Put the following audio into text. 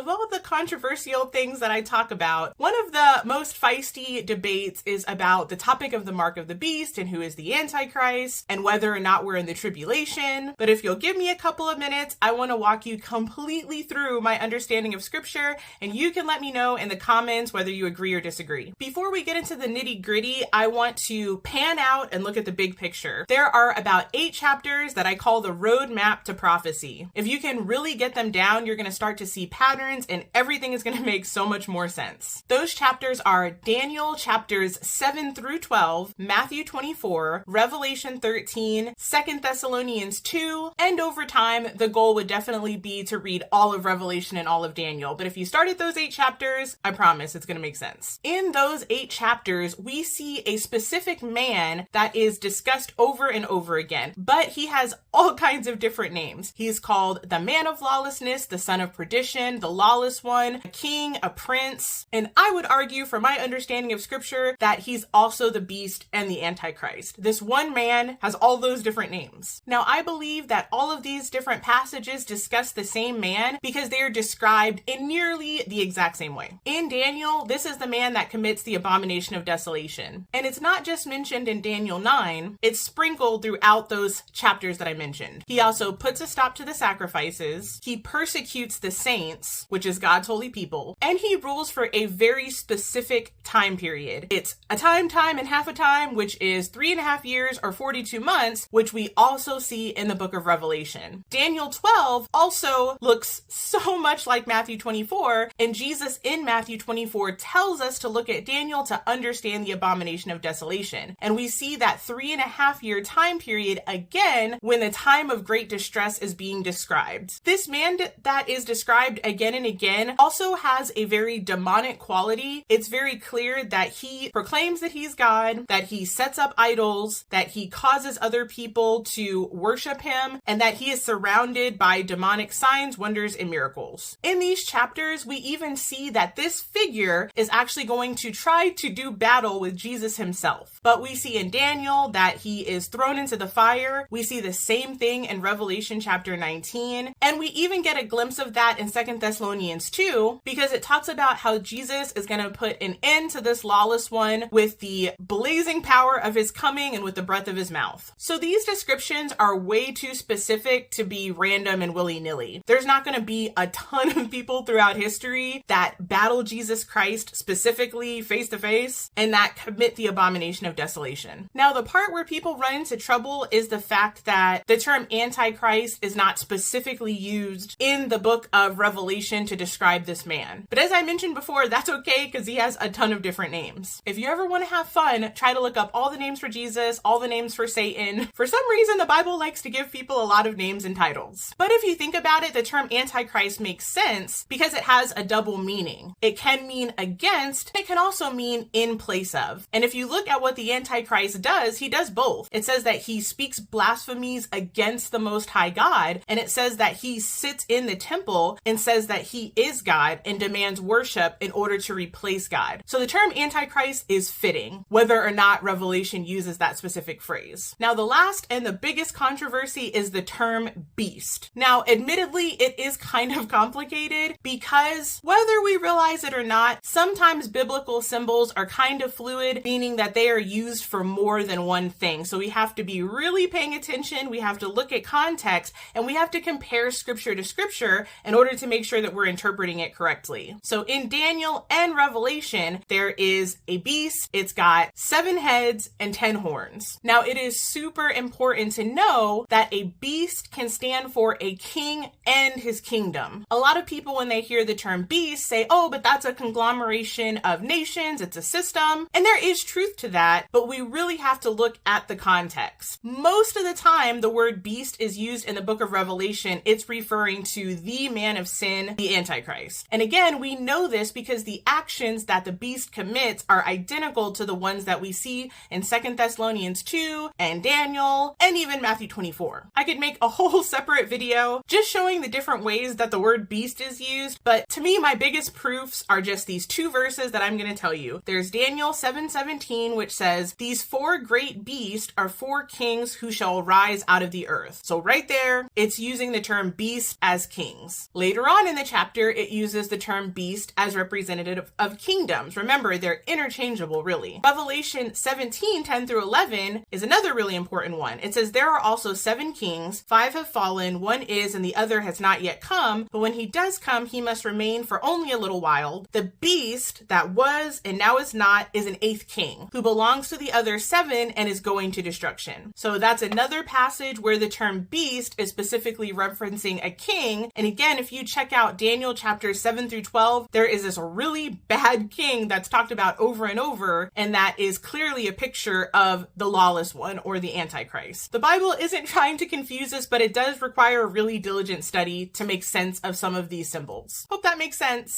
of all the controversial things that I talk about, one of the most feisty debates is about the topic of the mark of the beast and who is the Antichrist and whether or not we're in the tribulation. But if you'll give me a couple of minutes, I want to walk you completely through my understanding of scripture, and you can let me know in the comments whether you agree or disagree. Before we get into the nitty-gritty, I want to pan out and look at the big picture. There are about 8 chapters that I call the roadmap to prophecy. If you can really get them down, you're going to start to see patterns and everything is going to make so much more sense. Those chapters are Daniel chapters 7 through 12, Matthew 24, Revelation 13, 2 Thessalonians 2, and over time, the goal would definitely be to read all of Revelation and all of Daniel. But if you start at those 8 chapters, I promise it's going to make sense. In those 8 chapters, we see a specific man that is discussed over and over again, but he has all kinds of different names. He's called the man of lawlessness, the son of perdition, the lawless one, a king, a prince, and I would argue from my understanding of scripture that he's also the beast and the Antichrist. This one man has all those different names. Now, I believe that all of these different passages discuss the same man because they are described in nearly the exact same way. In Daniel, this is the man that commits the abomination of desolation. And it's not just mentioned in Daniel 9, it's sprinkled throughout those chapters that I mentioned. He also puts a stop to the sacrifices, he persecutes the saints, which is God's holy people, and he rules for a very specific time period. It's a time, and half a time, which is 3.5 years or 42 months, which we also see in the book of Revelation. Daniel 12 also looks so much like Matthew 24, and Jesus in Matthew 24 tells us to look at Daniel to understand the abomination of desolation. And we see that 3.5 year time period again when the time of great distress is being described. This man that is described again and again also has a very demonic quality. It's very clear that he proclaims that he's God, that he sets up idols, that he causes other people to worship him, and that he is surrounded by demonic signs, wonders, and miracles. In these chapters, we even see that this figure is actually going to try to do battle with Jesus himself. But we see in Daniel that he is thrown into the fire. We see the same thing in Revelation chapter 19. And we even get a glimpse of that in 2 Thessalonians 2, because it talks about how Jesus is going to put an end to this lawless one with the blazing power of his coming and with the breath of his mouth. So these descriptions are way too specific to be random and willy-nilly. There's not going to be a ton of people throughout history that battle Jesus Christ specifically face to face and that commit the abomination of desolation. Now, the part where people run into trouble is the fact that the term Antichrist is not specifically used in the book of Revelation to describe this man. But as I mentioned before, that's okay because he has a ton of different names. If you ever want to have fun, try to look up all the names for Jesus, all the names for Satan. For some reason, the Bible likes to give people a lot of names and titles. But if you think about it, the term Antichrist makes sense because it has a double meaning. It can mean against, it can also mean in place of. And if you look at what the Antichrist does, he does both. It says that he speaks blasphemies against the Most High God, and it says that he sits in the temple and says that he is God and demands worship in order to replace God. So the term Antichrist is fitting, whether or not Revelation uses that specific phrase. Now, the last and the biggest controversy is the term beast. Now, admittedly, it is kind of complicated because whether we realize it or not, sometimes biblical symbols are kind of fluid, meaning that they are used for more than one thing. So we have to be really paying attention, we have to look at context, and we have to compare scripture to scripture in order to make sure that we're interpreting it correctly. So in Daniel and Revelation, there is a beast. It's got 7 heads and 10 horns. Now, it is super important to know that a beast can stand for a king and his kingdom. A lot of people, when they hear the term beast, say, oh, but that's a conglomeration of nations, it's a system. And there is truth to that, but we really have to look at the context. Most of the time, the word beast is used in the book of Revelation. It's referring to the man of sin, the Antichrist. And again, we know this because the actions that the beast commits are identical to the ones that we see in 2 Thessalonians 2 and Daniel and even Matthew 24. I could make a whole separate video just showing the different ways that the word beast is used, but to me, my biggest proofs are just these 2 verses that I'm going to tell you. There's Daniel 7:17, which says, "These 4 great beasts are 4 kings who shall rise out of the earth." So right there, it's using the term beast as kings. Later on in the chapter, chapter, it uses the term beast as representative of kingdoms. Remember, they're interchangeable, really. Revelation 17, 10 through 11 is another really important one. It says, there are also 7 kings, 5 have fallen, 1 is, and the other has not yet come. But when he does come, he must remain for only a little while. The beast that was and now is not is an 8th king, who belongs to the other 7 and is going to destruction. So that's another passage where the term beast is specifically referencing a king. And again, if you check out Daniel chapters 7 through 12, there is this really bad king that's talked about over and over, and that is clearly a picture of the lawless one or the Antichrist. The Bible isn't trying to confuse us, but it does require a really diligent study to make sense of some of these symbols. Hope that makes sense.